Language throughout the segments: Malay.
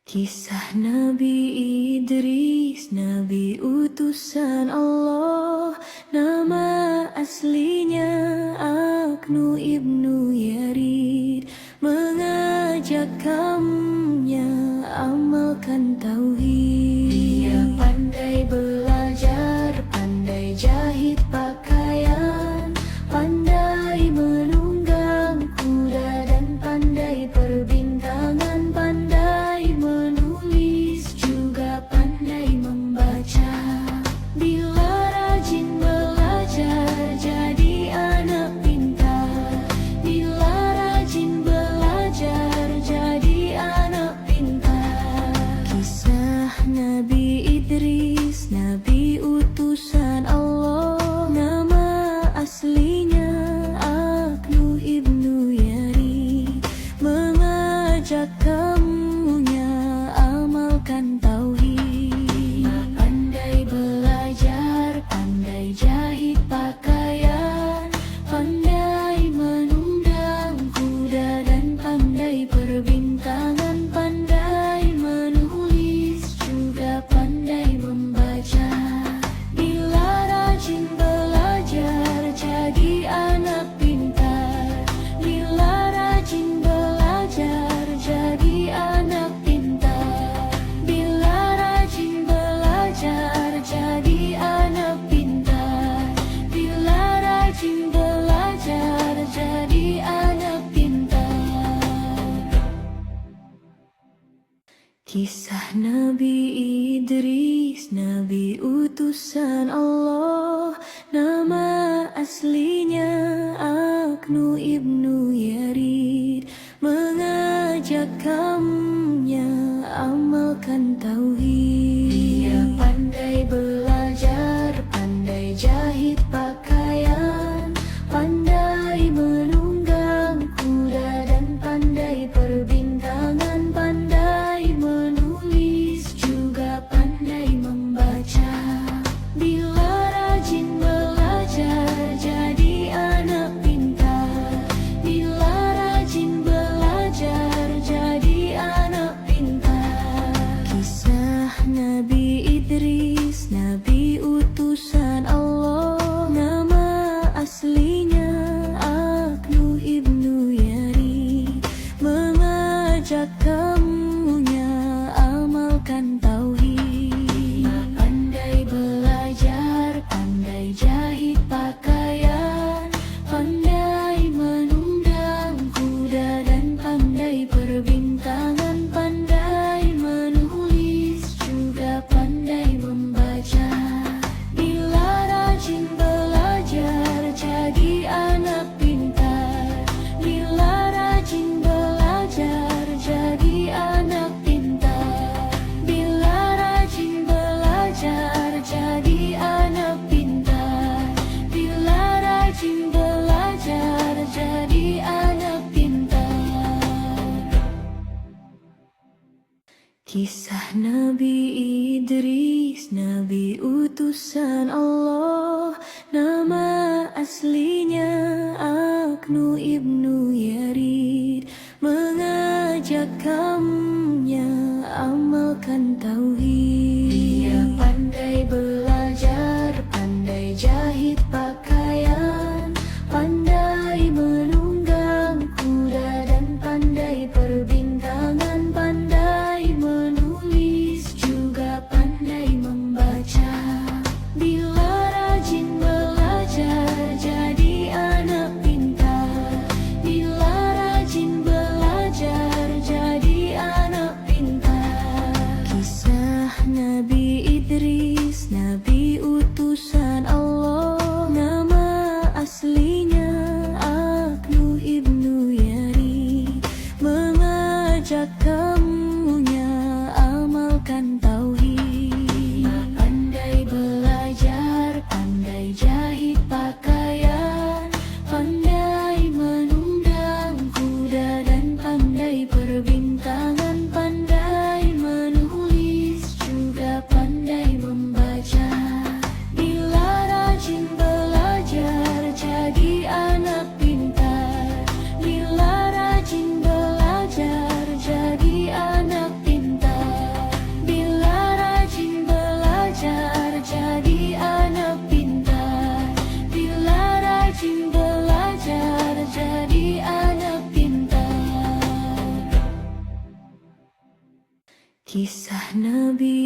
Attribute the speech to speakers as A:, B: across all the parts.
A: Kisah Nabi Idris, Nabi utusan Allah. Nama aslinya Aknu ibnu Yarid. Mengajak kaumnya amalkan tauhid. Dia pandai belajar, pandai jahit pakaian, pandai menunggang kuda dan pandai perbintangan, pandai menulis juga pandai membaca. Bila rajin belajar jadi anak pintar. Bila rajin belajar jadi anak pintar. Kisah Nabi Idris, Nabi utusan Allah. Nama aslinya Aknu ibnu Yarid. Mengajak kaumnya amalkan tauhid. Pandai belajar, pandai jahit pakaian, pandai menunggang kuda dan pandai perbintangan, pandai menulis juga pandai membaca. Bila rajin belajar jadi anak pintar. Bila rajin belajar jadi anak pintar. Bila rajin belajar jadi anak pintar. Bila rajin belajar jadi anak pintar. Kisah Nabi Idris, Nabi utusan Allah. Nama aslinya Aknu ibnu Yarid. Mengajak kaumnya amalkan tauhid. Dia pandai belajar, pandai jahit pakaian, pandai menunggang kuda dan pandai perbintangan, pandai menulis juga pandai membaca. Bila rajin belajar jadi anak pintar. Bila rajin belajar jadi anak pintar. Kisah Nabi Idris, Nabi utusan Allah. Nama aslinya Aknu ibnu Yarid. Mengajak kaumnya amalkan tauhid. Pandai belajar, pandai jahit pakaian, pandai menunggang kuda dan pandai perbintangan, pandai menulis juga pandai membaca. Bila rajin belajar jadi anak pintar. Bila rajin belajar jadi anak pintar. Bila rajin belajar jadi anak pintar. Bila rajin belajar jadi anak pintar. Kisah Nabi Idris, Nabi utusan Allah. Nama aslinya Aknu ibnu Yarid. Mengajak kaumnya amalkan tauhid. Dia pandai belajar, pandai jahit pakaian, pandai menunggang kuda dan pandai perbintangan, pandai menulis juga pandai membaca. Bila rajin belajar jadi anak pintar. Bila Kisah Nabi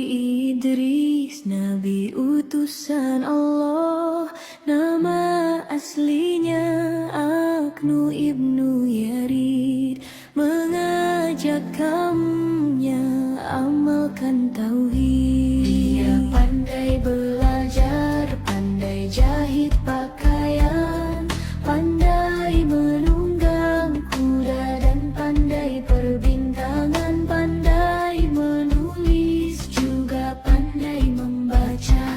A: Idris, Nabi utusan Allah. Nama aslinya Aknu ibnu Yarid. Mengajak kaumnya amalkan tauhid. Dia pandai belajar, pandai jahit pakaian, pandai menunggang kuda dan pandai perbintangan, pandai menulis juga pandai membaca.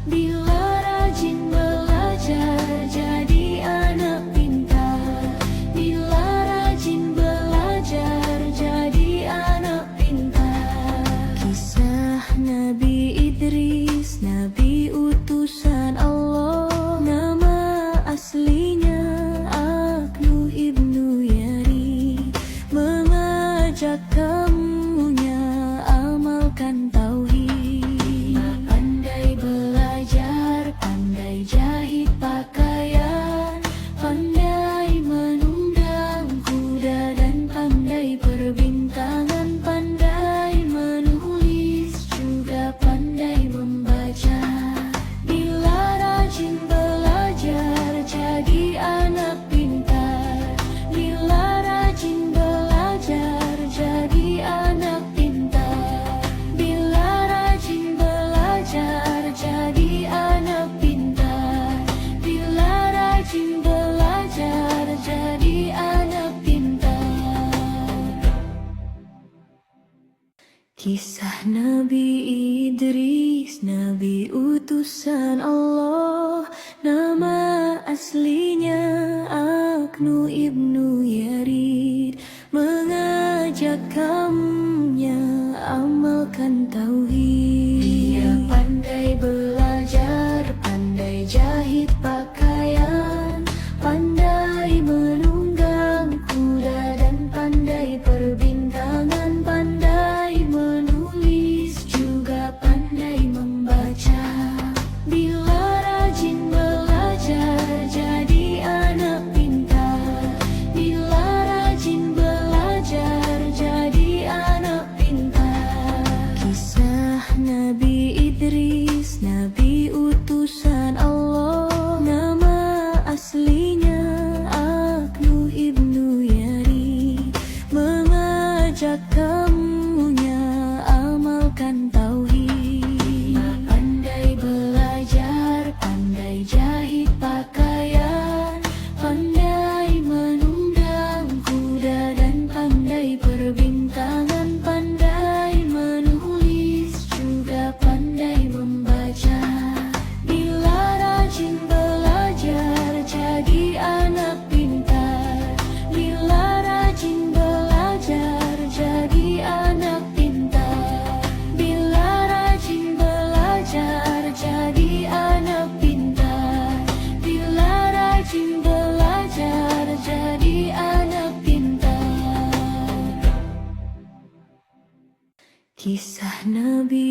A: Bila rajin belajar jadi anak pintar. Bila rajin belajar jadi anak pintar. Kisah Nabi Idris, Nabi utusan Allah. Nama aslinya Aknu ibnu Yarid. Mengajak kaumnya amalkan tauhid. Pandai belajar, pandai jahit pakaian, pandai menunggang kuda dan pandai perbintangan, pandai menulis juga pandai membaca. Bila rajin belajar jadi anak pintar. Bila rajin belajar jadi anak pintar. Bila rajin belajar jadi anak pintar. Bila rajin belajar jadi anak pintar. Kisah Nabi Idris, Nabi utusan Allah. Nama aslinya Aknu ibnu Yarid. Mengajak kaumnya amalkan tauhid. Dia pandai belajar, pandai jahit pakaian, pandai menunggang kuda dan pandai perbintangan, pandai menulis juga pandai membaca. Bila rajin belajar jadi anak pintar. Bila rajin belajar jadi anak pintar. Kisah Nabi Idris, Nabi utusan Allah. Nama aslinya Aknu ibnu Yarid. Mengajak kaumnya amalkan tauhid. Pandai belajar, pandai jahit pakaian, pandai menunggang kuda dan pandai perbintangan, pandai menulis juga pandai membaca. Bila rajin belajar jadi anak pintar. Bila rajin belajar jadi anak pintar. Bila rajin belajar jadi anak pintar. Bila rajin belajar jadi anak pintar. Kisah Nabi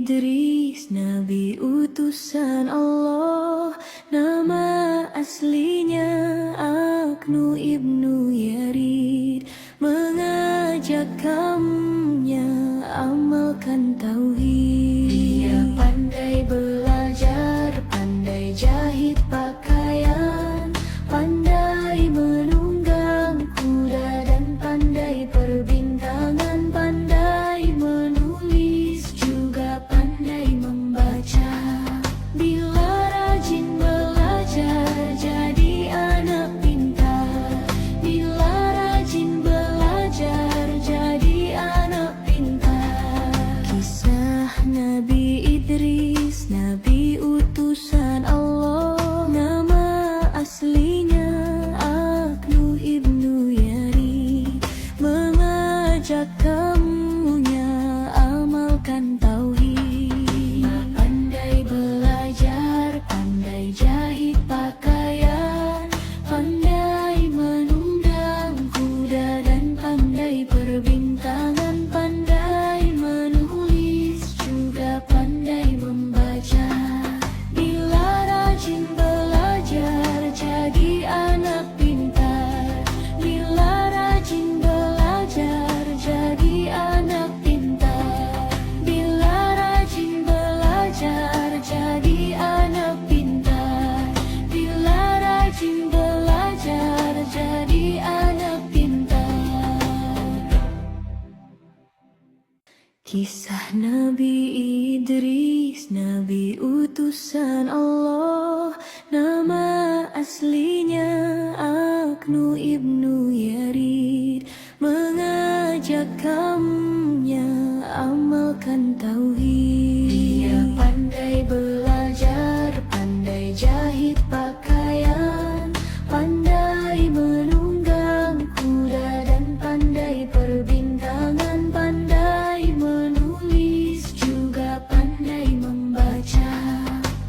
A: Idris, Nabi utusan Allah. Nama aslinya Aknu ibnu Yarid. Mengajak kaumnya amalkan tauhid. Dia pandai belajar, pandai jahit pakaian, pandai menunggang kuda dan pandai perbintangan, pandai menulis juga pandai membaca. Bila rajin belajar jadi anak pintar. Kisah Nabi Idris, Nabi utusan Allah. Nama aslinya Aknu ibnu Yarid. Mengajak kaumnya amalkan tauhid. Dia pandai belajar, pandai jahit pakaian, pandai menunggang kuda dan pandai perbintangan, pandai menulis juga pandai membaca.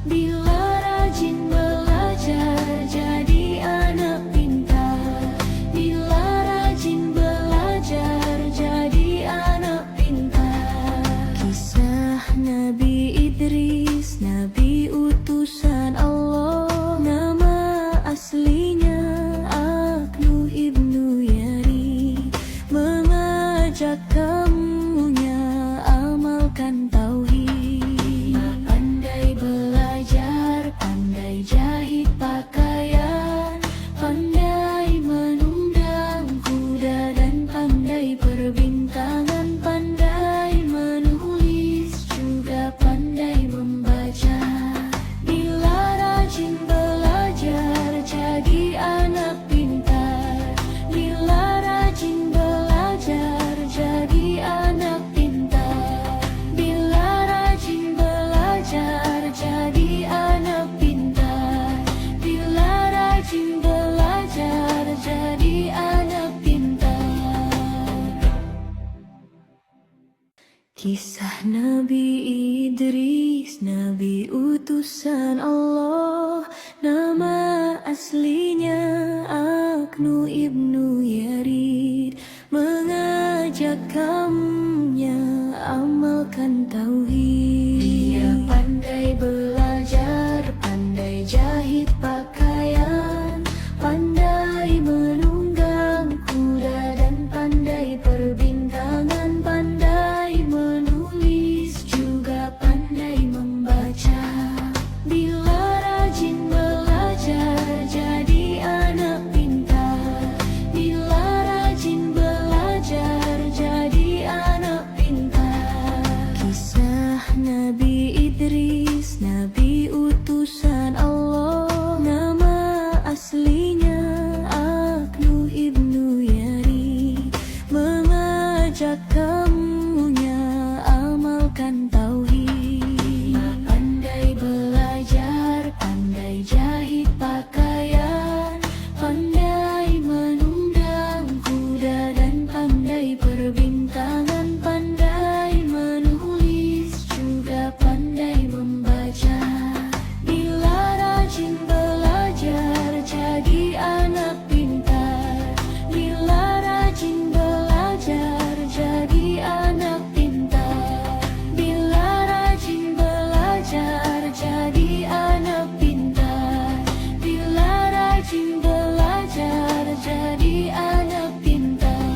A: Bila rajin belajar jadi anak pintar. Bila rajin belajar jadi anak pintar. Kisah Nabi Idris, Nabi utusan Allah. Nama aslinya Aknu ibnu Yarid. Mengajak kaumnya amalkan tauhid. Pandai belajar, pandai jahit pakaian, pandai menunggang kuda dan pandai perbintangan, pandai menulis juga pandai membaca. Bila rajin belajar jadi anak pintar. Bila rajin belajar jadi anak pintar. Bila rajin belajar jadi anak pintar. Bila rajin belajar jadi anak pintar. Kisah Nabi Idris, Nabi utusan Allah. Nama aslinya Aknu ibnu Yarid. Mengajak kaumnya amalkan tauhid. Dia pandai belajar, pandai jahit pakaian, pandai menunggang kuda dan pandai perbintangan, pandai menulis juga pandai membaca. Bila rajin belajar jadi anak pintar. Bila rajin belajar jadi anak pintar. Kisah Nabi Idris, Nabi utusan Allah. Nama aslinya Aknu ibnu Yarid. Mengajak kaumnya amalkan tauhid. Pandai belajar, pandai jahit pakaian, pandai menunggang kuda dan pandai perbintangan, pandai menulis juga pandai membaca. Bila rajin belajar jadi anak pintar. Bila rajin belajar jadi anak pintar. Bila rajin belajar jadi anak pintar. Bila rajin belajar jadi anak pintar.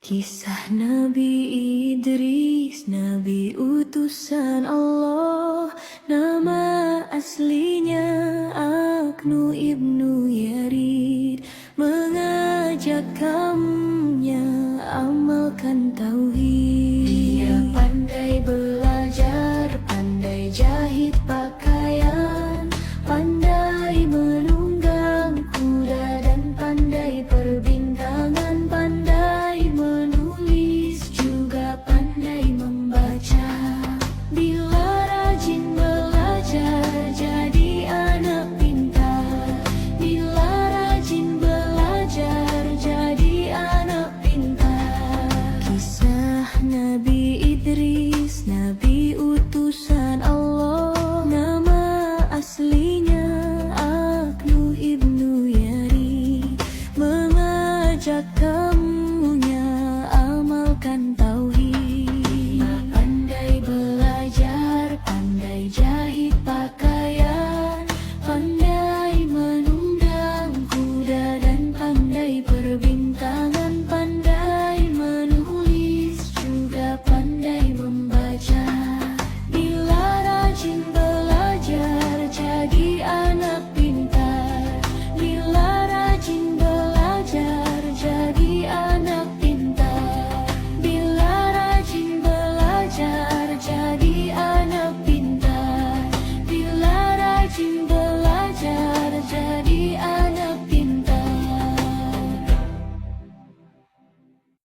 A: Kisah Nabi Idris, Nabi utusan Allah. Nama aslinya Aknu ibnu Yarid. Mengajak kaumnya amalkan tauhid.